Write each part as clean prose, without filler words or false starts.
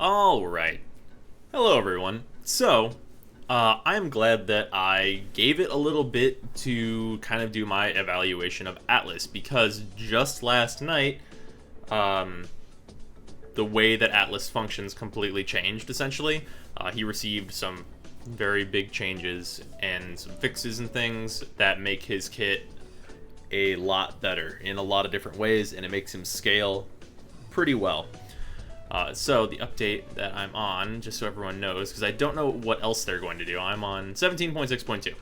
Alright. Hello, everyone. So, I'm glad that I gave it a little bit to kind of do my evaluation of Atlas, because just last night, the way that Atlas functions completely changed, essentially. He received some very big changes and some fixes and things that make his kit a lot better in a lot of different ways, and it makes him scale pretty well. So the update that I'm on, just so everyone knows, because I don't know what else they're going to do, I'm on 17.6.2.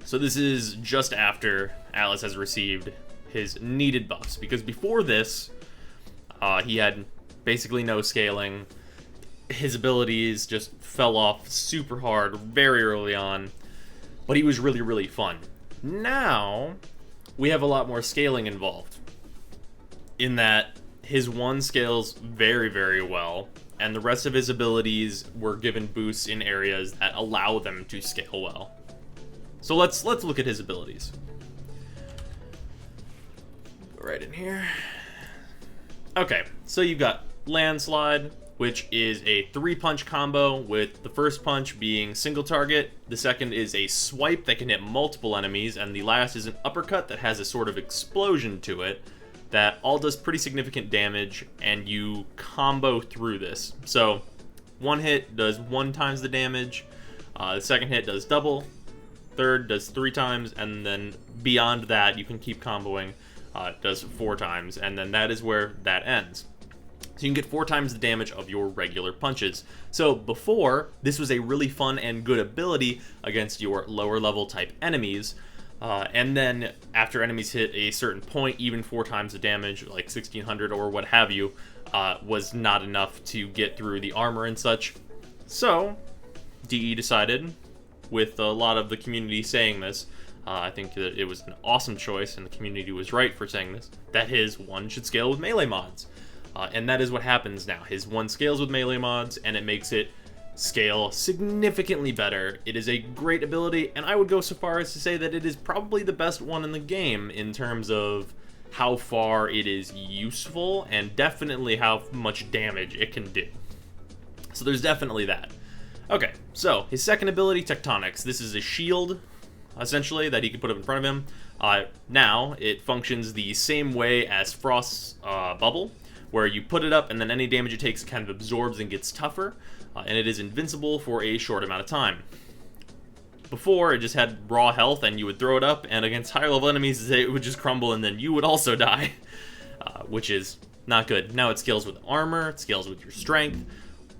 So this is just after Atlas has received his needed buffs, because before this, he had basically no scaling. His abilities just fell off super hard very early on, but he was really, really fun. Now, we have a lot more scaling involved, in that his one scales very, very well, and the rest of his abilities were given boosts in areas that allow them to scale well. So let's look at his abilities. Go right in here. Okay, so you've got Landslide, which is a 3-punch combo, with the first punch being single target, the second is a swipe that can hit multiple enemies, and the last is an uppercut that has a sort of explosion to it that all does pretty significant damage, and you combo through this. So one hit does 1 times the damage, the second hit does double, third does 3 times, and then beyond that you can keep comboing. It does 4 times, and then that is where that ends. So you can get 4 times the damage of your regular punches. So before, this was a really fun and good ability against your lower level type enemies. And then after enemies hit a certain point, even 4 times the damage, like 1600 or what have you, was not enough to get through the armor and such. So, DE decided, with a lot of the community saying this, I think that it was an awesome choice, and the community was right for saying this, that his 1 should scale with melee mods. And that is what happens now. His 1 scales with melee mods, and it makes it scale significantly better. It is a great ability, and I would go so far as to say that it is probably the best one in the game in terms of how far it is useful, and definitely how much damage it can do. So there's definitely that. Okay, so his second ability, Tectonics. This is a shield, essentially, that he can put up in front of him. Now, it functions the same way as Frost's bubble, where you put it up and then any damage it takes kind of absorbs and gets tougher, and it is invincible for a short amount of time. Before, it just had raw health, and you would throw it up, and against higher level enemies, it would just crumble, and then you would also die, which is not good. Now it scales with armor, it scales with your strength,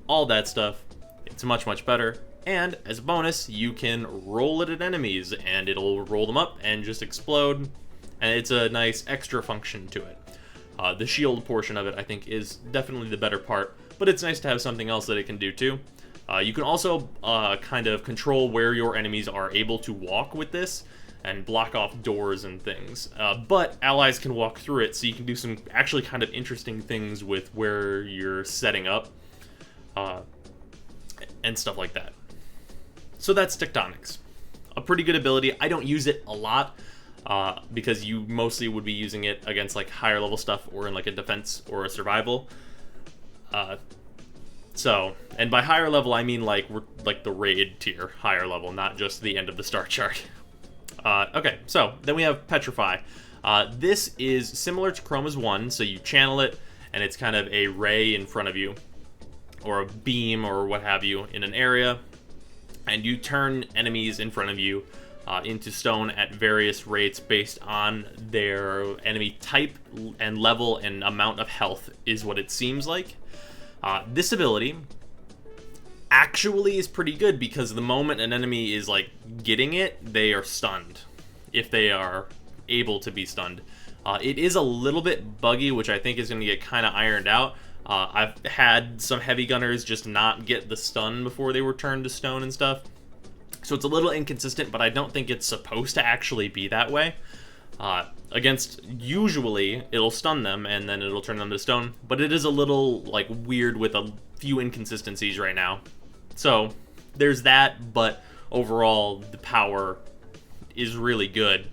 all that stuff. It's much, much better, and as a bonus, you can roll it at enemies, and it'll roll them up and just explode, and it's a nice extra function to it. The shield portion of it, I think, is definitely the better part, but it's nice to have something else that it can do too. You can also kind of control where your enemies are able to walk with this, and block off doors and things. But allies can walk through it, so you can do some actually kind of interesting things with where you're setting up, and stuff like that. So that's Tectonics. A pretty good ability. I don't use it a lot, because you mostly would be using it against like higher level stuff or in like a defense or a survival. And by higher level I mean like we're like the raid tier higher level, not just the end of the star chart. Okay, so then we have Petrify. This is similar to Chroma's 1, so you channel it and it's kind of a ray in front of you, or a beam or what have you in an area, and you turn enemies in front of you into stone at various rates based on their enemy type and level and amount of health, is what it seems like. This ability actually is pretty good, because the moment an enemy is like getting it, they are stunned, if they are able to be stunned. It is a little bit buggy, which I think is going to get kind of ironed out. I've had some heavy gunners just not get the stun before they were turned to stone and stuff. So it's a little inconsistent, but I don't think it's supposed to actually be that way. Usually, it'll stun them, and then it'll turn them to stone, but it is a little, like, weird with a few inconsistencies right now. So, there's that, but overall, the power is really good,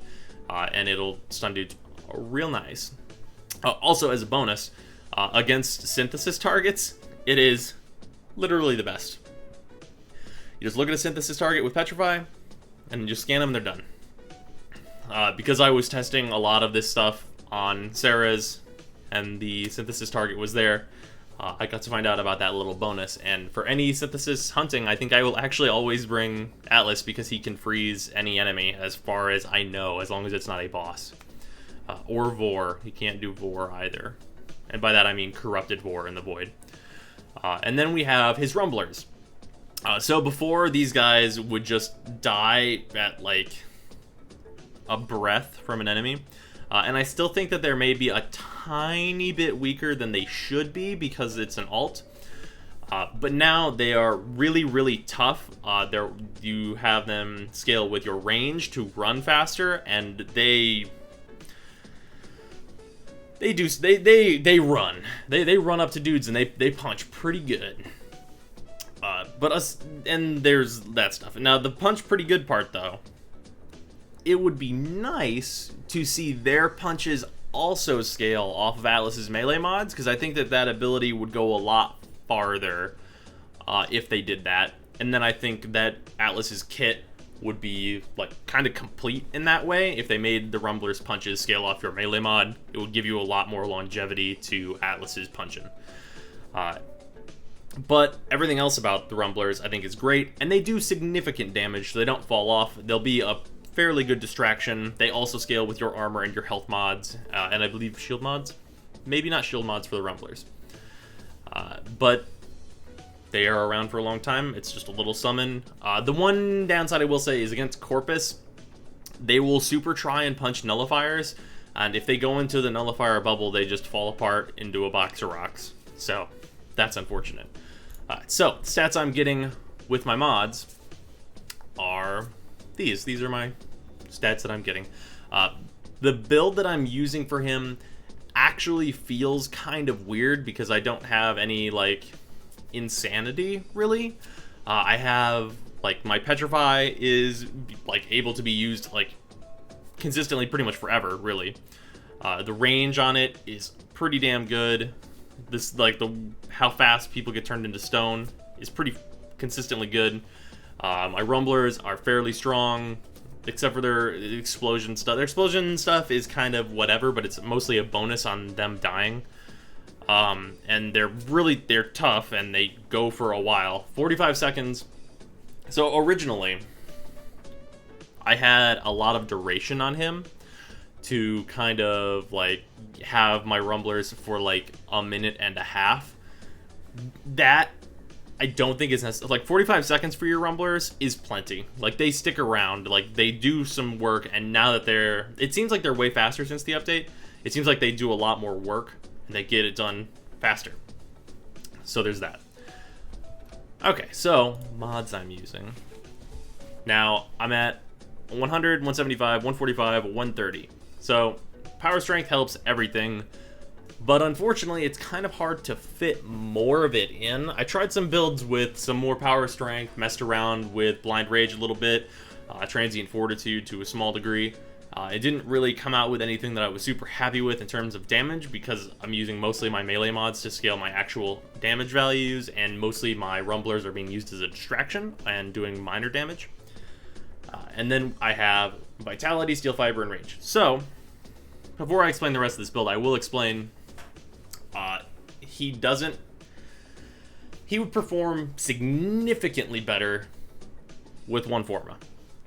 and it'll stun dudes real nice. Also, as a bonus, against synthesis targets, it is Literally the best. You just look at a synthesis target with Petrify, and you just scan them and they're done. Because I was testing a lot of this stuff on Sarah's, and the synthesis target was there, I got to find out about that little bonus. And for any synthesis hunting, I think I will actually always bring Atlas, because he can freeze any enemy, as far as I know, as long as it's not a boss. Or Vor. He can't do Vor either. And by that I mean corrupted Vor in the Void. And then we have his Rumblers. So before, these guys would just die at, like, a breath from an enemy. And I still think that they're maybe a tiny bit weaker than they should be, because it's an alt. But now they are really, really tough. You have them scale with your range to run faster, and they run. They run up to dudes and they punch pretty good. And there's that stuff. Now the punch pretty good part, though, it would be nice to see their punches also scale off of Atlas's melee mods, because I think that ability would go a lot farther if they did that. And then I think that Atlas's kit would be, like, kind of complete in that way. If they made the Rumbler's punches scale off your melee mod, it would give you a lot more longevity to Atlas's punching. But everything else about the Rumblers I think is great, and they do significant damage, so they don't fall off. They'll be a fairly good distraction. They also scale with your armor and your health mods, and I believe shield mods. Maybe not shield mods for the Rumblers. But they are around for a long time. It's just a little summon. The one downside I will say is against Corpus, they will super try and punch nullifiers, and if they go into the nullifier bubble, they just fall apart into a box of rocks. So that's unfortunate. So stats I'm getting with my mods are these. These are my stats that I'm getting. The build that I'm using for him actually feels kind of weird, because I don't have any, like, insanity, really. I have, like, my Petrify is, like, able to be used, like, consistently pretty much forever, really. The range on it is pretty damn good. This, like, how fast people get turned into stone is pretty consistently good. My Rumblers are fairly strong, except for their explosion stuff. Their explosion stuff is kind of whatever, but it's mostly a bonus on them dying. And they're tough, and they go for a while. 45 seconds. So originally, I had a lot of duration on him to kind of, like, have my Rumblers for, like, a minute and a half. That I don't think is necessary. Like, 45 seconds for your Rumblers is plenty. Like, they stick around, like, they do some work, and now that it seems like they're way faster since the update. It seems like they do a lot more work, and they get it done faster. So there's that. Okay, so mods I'm using. Now, I'm at 100, 175, 145, 130. So power strength helps everything, but unfortunately it's kind of hard to fit more of it in. I tried some builds with some more power strength, messed around with blind rage a little bit, transient fortitude to a small degree. It didn't really come out with anything that I was super happy with in terms of damage, because I'm using mostly my melee mods to scale my actual damage values, and mostly my Rumblers are being used as a distraction and doing minor damage. And then I have Vitality, Steel Fiber, and Range. So, before I explain the rest of this build, I will explain he would perform significantly better with one Forma.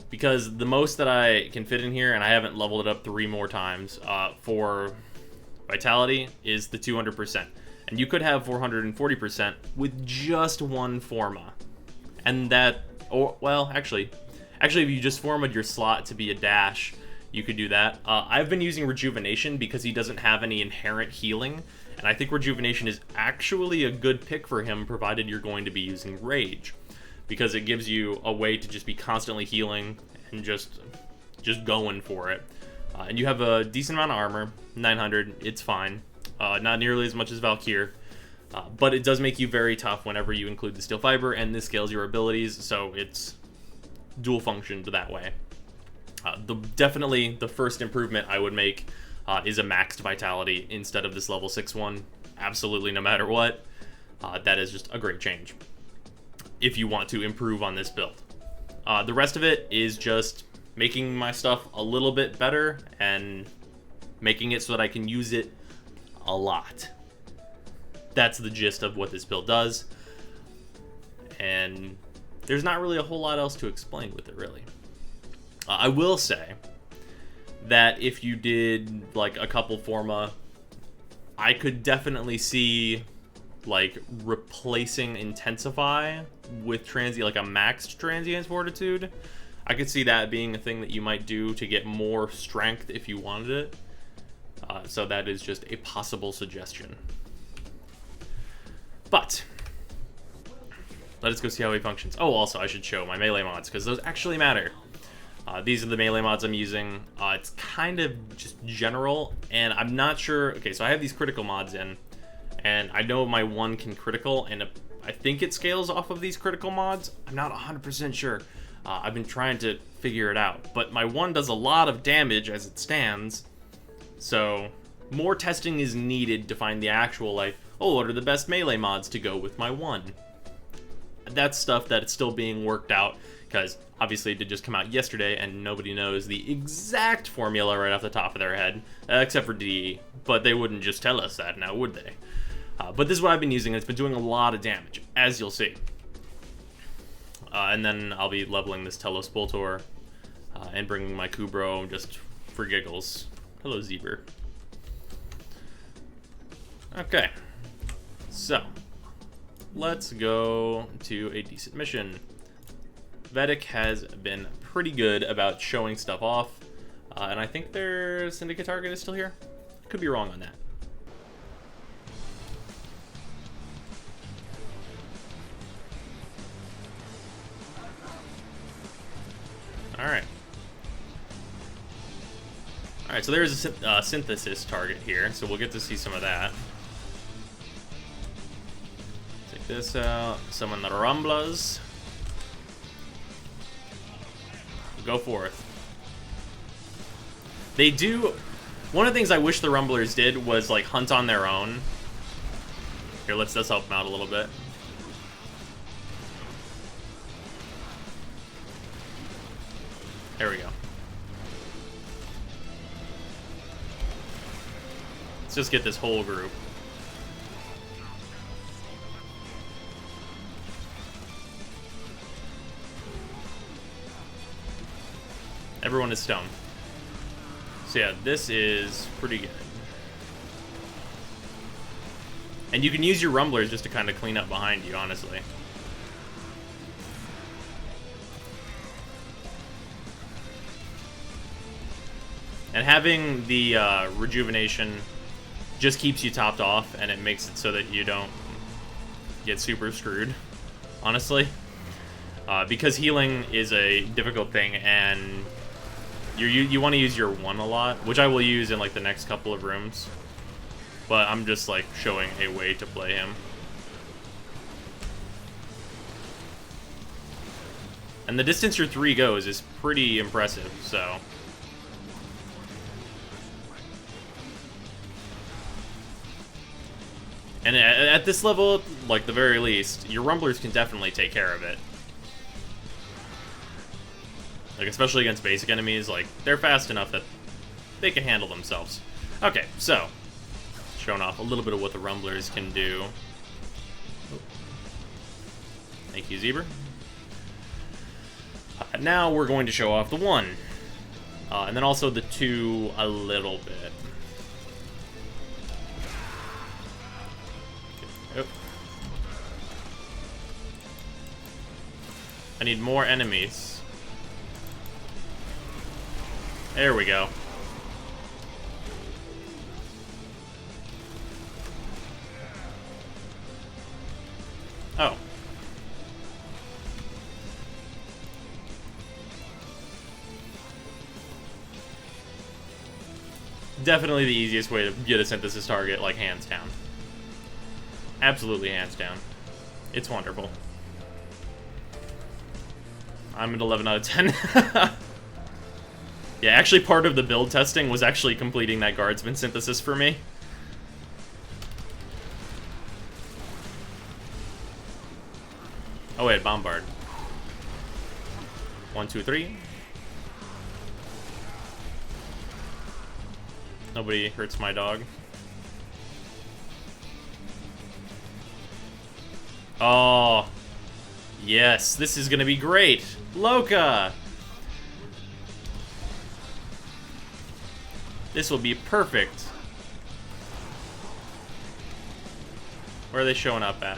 Because the most that I can fit in here, and I haven't leveled it up 3 more times, for Vitality is the 200%. And you could have 440% with just one Forma. And that, actually, if you just formed your slot to be a dash, you could do that. I've been using Rejuvenation because he doesn't have any inherent healing, and I think Rejuvenation is actually a good pick for him, provided you're going to be using Rage, because it gives you a way to just be constantly healing and just going for it. And you have a decent amount of armor, 900, it's fine. Not nearly as much as Valkyr, but it does make you very tough whenever you include the Steel Fiber, and this scales your abilities, so it's dual functioned that way. Definitely the first improvement I would make is a maxed Vitality instead of this level 6 one. Absolutely, no matter what. That is just a great change. if you want to improve on this build. The rest of it is just making my stuff a little bit better and making it so that I can use it a lot. That's the gist of what this build does. And there's not really a whole lot else to explain with it, really. I will say that if you did like a couple Forma, I could definitely see like replacing Intensify with transient, like a maxed transient fortitude. I could see that being a thing that you might do to get more strength if you wanted it. So that is just a possible suggestion. But let us go see how he functions. Oh, also I should show my melee mods because those actually matter. These are the melee mods I'm using. It's kind of just general, and I'm not sure. Okay, so I have these critical mods in, and I know my one can critical, and I think it scales off of these critical mods. I'm not 100% sure. I've been trying to figure it out, but my one does a lot of damage as it stands, so more testing is needed to find the actual, like, oh, what are the best melee mods to go with my one? That's stuff that's still being worked out, because obviously it did just come out yesterday, and nobody knows the exact formula right off the top of their head, except for DE, but they wouldn't just tell us that now, would they? But this is what I've been using, and it's been doing a lot of damage, as you'll see. And then I'll be leveling this Telos Boltor, and bringing my Kubro just for giggles. Hello, Zebra. Okay, so let's go to a decent mission. Vedic has been pretty good about showing stuff off, and I think their Syndicate target is still here. Could be wrong on that. Alright. Alright, so there's a synthesis target here, so we'll get to see some of that. Take this out, summon the Rumblas. Go forth. They do... One of the things I wish the Rumblers did was, like, hunt on their own. Here, let's just help them out a little bit. There we go. Let's just get this whole group. Everyone is stoned. So yeah, this is pretty good. And you can use your Rumblers just to kind of clean up behind you, honestly. And having the rejuvenation just keeps you topped off, and it makes it so that you don't get super screwed, honestly. Because healing is a difficult thing, and you want to use your one a lot, which I will use in like the next couple of rooms. But I'm just like showing a way to play him. And the distance your 3 goes is pretty impressive, so... And at this level, like the very least, your Rumblers can definitely take care of it. Like, especially against basic enemies, like, they're fast enough that they can handle themselves. Okay, so, showing off a little bit of what the Rumblers can do. Thank you, Zebra. Now we're going to show off the 1. And then also the 2 a little bit. Oh. I need more enemies. There we go. Oh. Definitely the easiest way to get a synthesis target, like, hands down. Absolutely hands down. It's wonderful. I'm at 11 out of 10. Yeah, actually part of the build testing was actually completing that Guardsman synthesis for me. Oh wait, bombard. 1, 2, 3. Nobody hurts my dog. Oh, yes, this is gonna be great. Loka! This will be perfect. Where are they showing up at?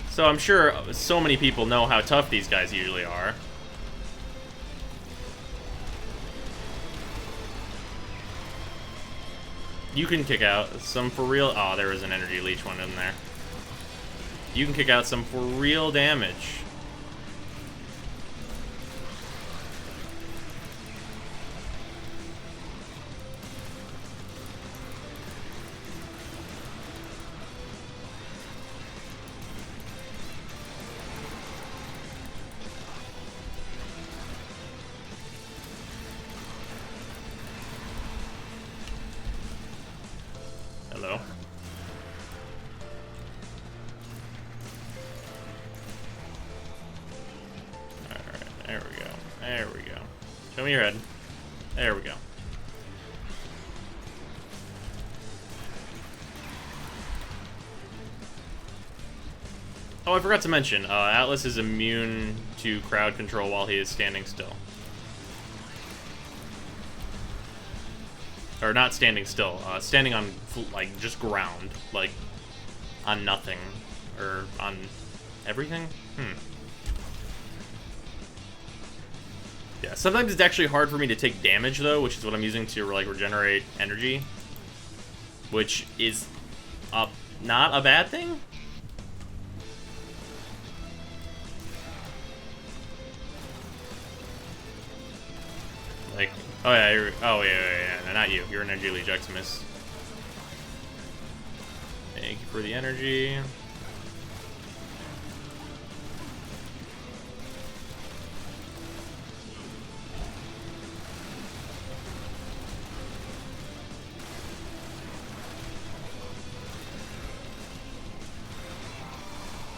So I'm sure so many people know how tough these guys usually are. You can kick out some for real. Oh, there was an energy leech one in there. You can kick out some for real damage. Hello. Alright, there we go. There we go. Show me your head. There we go. Oh, I forgot to mention, Atlas is immune to crowd control while he is standing still. Or not standing still, standing on, like, just ground. Like, on nothing. Or on everything? Yeah, sometimes it's actually hard for me to take damage, though, which is what I'm using to, like, regenerate energy. Which is, not a bad thing? Like, oh yeah, no, not you. You're an energy leech, Eximus. Thank you for the energy.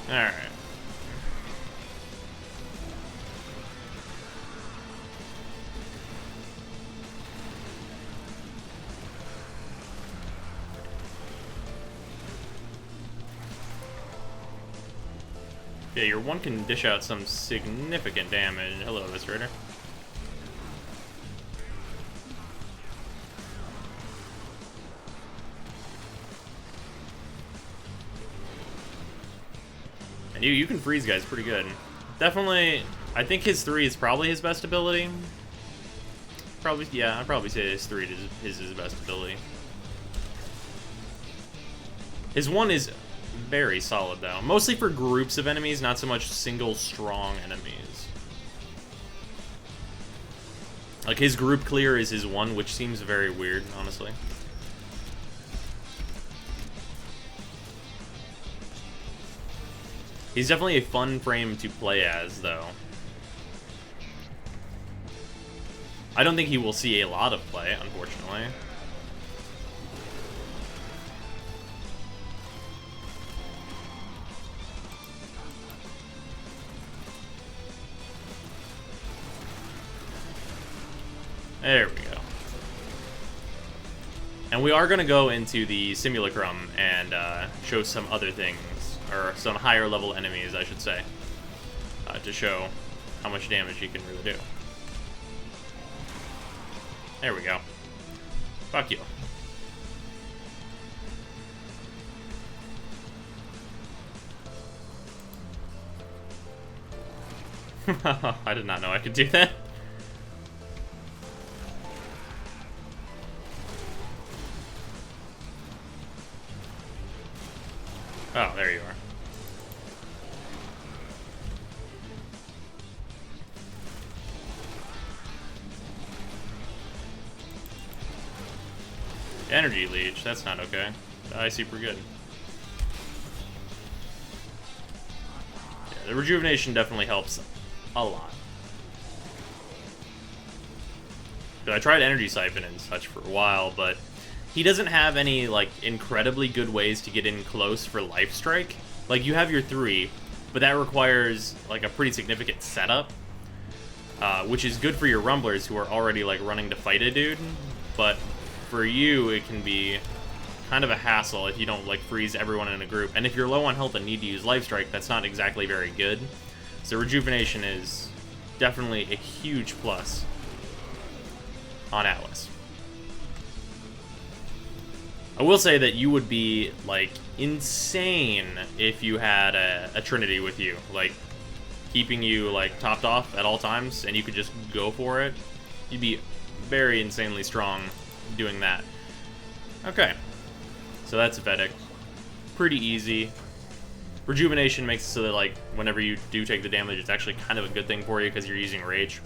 Alright. Yeah, your one can dish out some significant damage. Hello, Viscerator. And you can freeze guys pretty good. Definitely, I think his 3 is probably his best ability. Probably, yeah, I'd probably say his 3 is his best ability. His 1 is very solid, though. Mostly for groups of enemies, not so much single strong enemies. Like, his group clear is his 1, which seems very weird, honestly. He's definitely a fun frame to play as, though. I don't think he will see a lot of play, unfortunately. There we go. And we are going to go into the Simulacrum and show some other things, or some higher level enemies, I should say, to show how much damage he can really do. There we go. Fuck you. I did not know I could do that. Oh, there you are. Energy leech, that's not okay. Die super good. Yeah, the rejuvenation definitely helps a lot. I tried Energy Siphon and such for a while, but he doesn't have any, like, incredibly good ways to get in close for Life Strike. Like, you have your 3, but that requires, like, a pretty significant setup, which is good for your Rumblers who are already, like, running to fight a dude, but for you, it can be kind of a hassle if you don't, like, freeze everyone in a group. And if you're low on health and need to use Life Strike, that's not exactly very good. So Rejuvenation is definitely a huge plus on Atlas. I will say that you would be, like, insane if you had a Trinity with you, like, keeping you, like, topped off at all times, and you could just go for it. You'd be very insanely strong doing that. Okay, so that's Vedic. Pretty easy. Rejuvenation makes it so that, like, whenever you do take the damage, it's actually kind of a good thing for you because you're using Rage.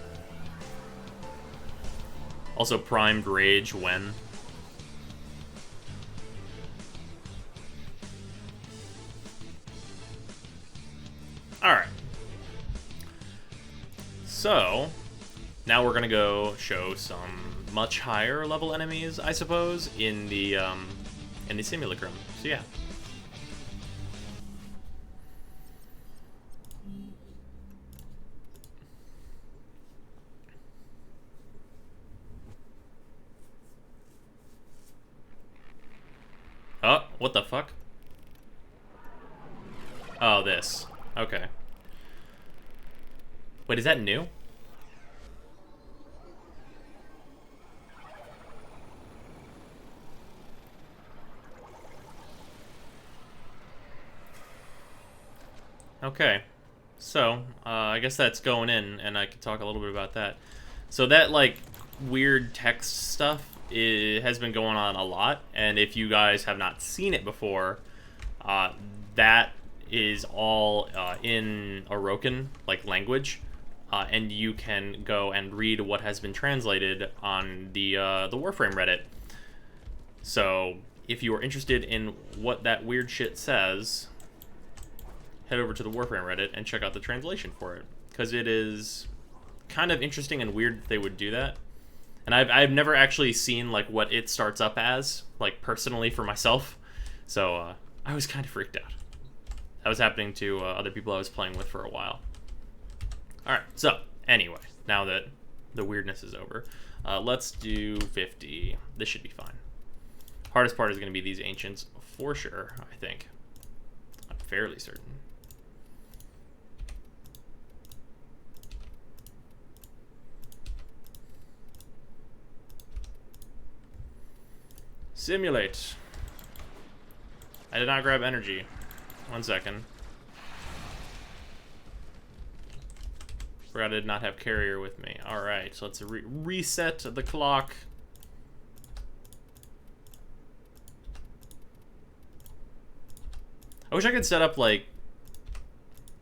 Also primed Rage when. Alright. So, now we're gonna go show some much higher level enemies, I suppose, in the Simulacrum. So yeah. Oh, what the fuck? Oh, this. Okay. Wait, is that new? Okay. So, I guess that's going in, and I could talk a little bit about that. So that, like, weird text stuff has been going on a lot, and if you guys have not seen it before, that is all in Orokin, like, language, and you can go and read what has been translated on the Warframe Reddit. So, if you are interested in what that weird shit says, head over to the Warframe Reddit and check out the translation for it, because it is kind of interesting and weird that they would do that. And I've never actually seen, like, what it starts up as, like, personally for myself, so I was kind of freaked out. That was happening to other people I was playing with for a while. Alright, so, anyway, now that the weirdness is over, let's do 50. This should be fine. Hardest part is going to be these Ancients, for sure, I think. I'm fairly certain. Simulate. I did not grab energy. 1 second. Forgot I did not have carrier with me. Alright, so let's reset the clock. I wish I could set up, like,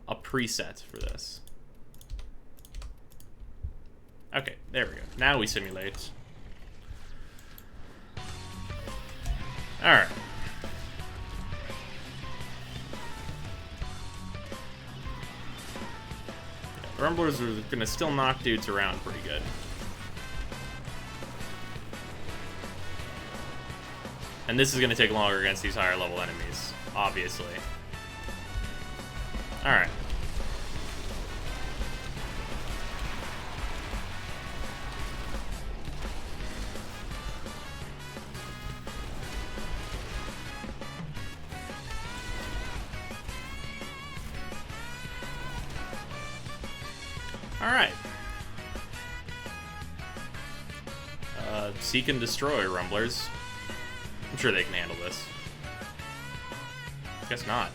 a preset for this. Okay, there we go. Now we simulate. Alright. Yeah, Rumblers are gonna still knock dudes around pretty good. And this is gonna take longer against these higher level enemies, obviously. Alright. Alright. Seek and destroy, Rumblers. I'm sure they can handle this. Guess not.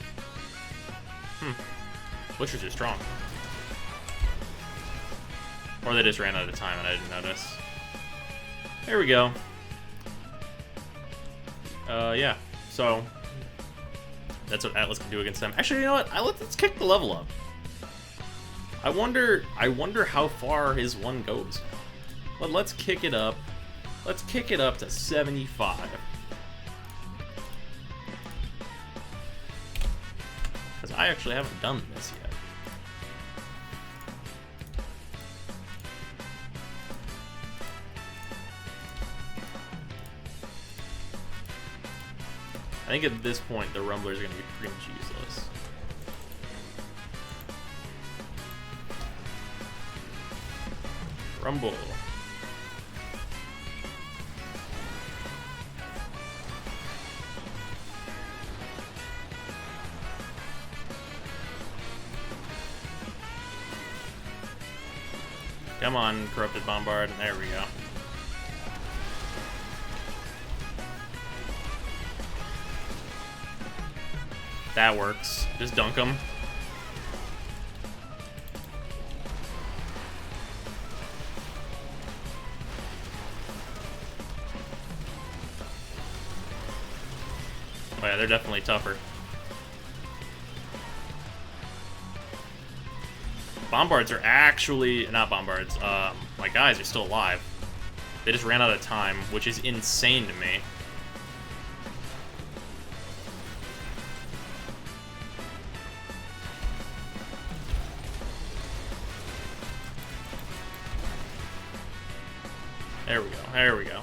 Butchers are strong. Or they just ran out of time and I didn't notice. There we go. Yeah. So, that's what Atlas can do against them. Actually, you know what? Let's kick the level up. I wonder how far his one goes. But let's kick it up. Let's kick it up to 75. Because I actually haven't done this yet. I think at this point, the Rumblers are going to be pretty much useless. Rumble. Come on, Corrupted Bombard. There we go. That works. Just dunk them. Oh yeah, they're definitely tougher. Bombards are actually... not Bombards. My guys are still alive. They just ran out of time, which is insane to me. There we go. There we go.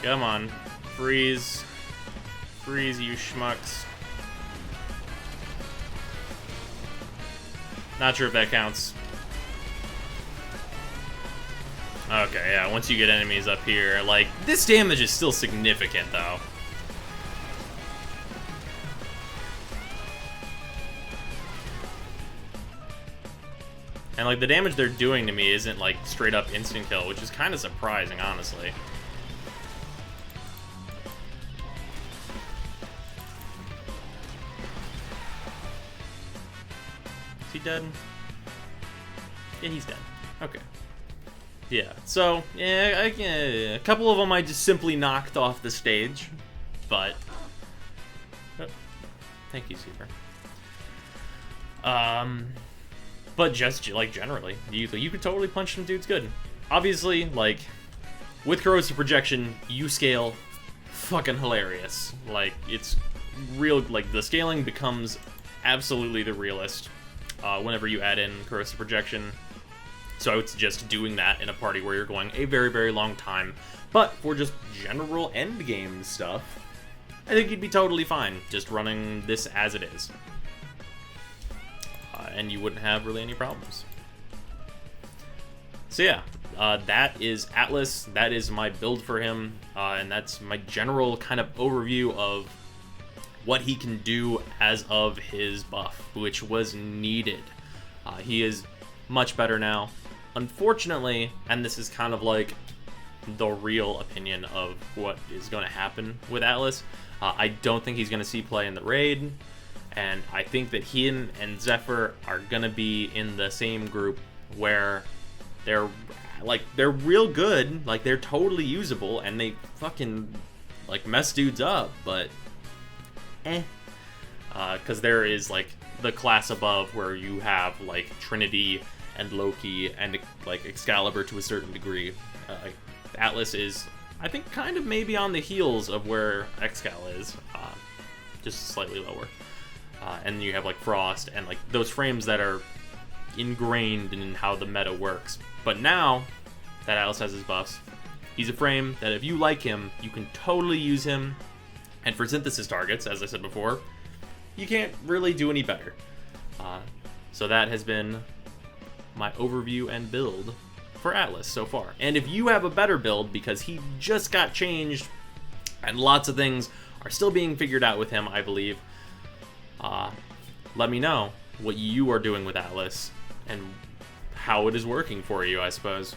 Come on. Freeze. Freeze, you schmucks. Not sure if that counts. Okay, yeah, once you get enemies up here, like, this damage is still significant, though. And, like, the damage they're doing to me isn't, like, straight up instant kill, which is kind of surprising, honestly. Is he dead? Yeah, he's dead. Okay. Yeah, so, yeah, a couple of them I just simply knocked off the stage, but... Oh, thank you, Super. But just, like, generally, you could totally punch some dudes good. Obviously, like, with corrosive projection, you scale fucking hilarious. Like, it's real, like, the scaling becomes absolutely the realest whenever you add in corrosive projection. So I would suggest doing that in a party where you're going a very, very long time. But for just general endgame stuff, I think you'd be totally fine just running this as it is. And you wouldn't have really any problems. So yeah, that is Atlas. That is my build for him. And that's my general kind of overview of what he can do as of his buff, which was needed. He is much better now. Unfortunately, and this is kind of like the real opinion of what is going to happen with Atlas, I don't think he's going to see play in the raid, and I think that him and Zephyr are going to be in the same group where they're real good, like they're totally usable, and they fucking like mess dudes up, but because there is like the class above where you have like Trinity and Loki and like Excalibur to a certain degree. Atlas is, I think, kind of maybe on the heels of where Excal is, just slightly lower. And you have like Frost and like those frames that are ingrained in how the meta works. But now that Atlas has his buffs, he's a frame that if you like him, you can totally use him. And for synthesis targets, as I said before, you can't really do any better. So that has been my overview and build for Atlas so far. And if you have a better build, because he just got changed and lots of things are still being figured out with him, I believe, let me know what you are doing with Atlas and how it is working for you, I suppose.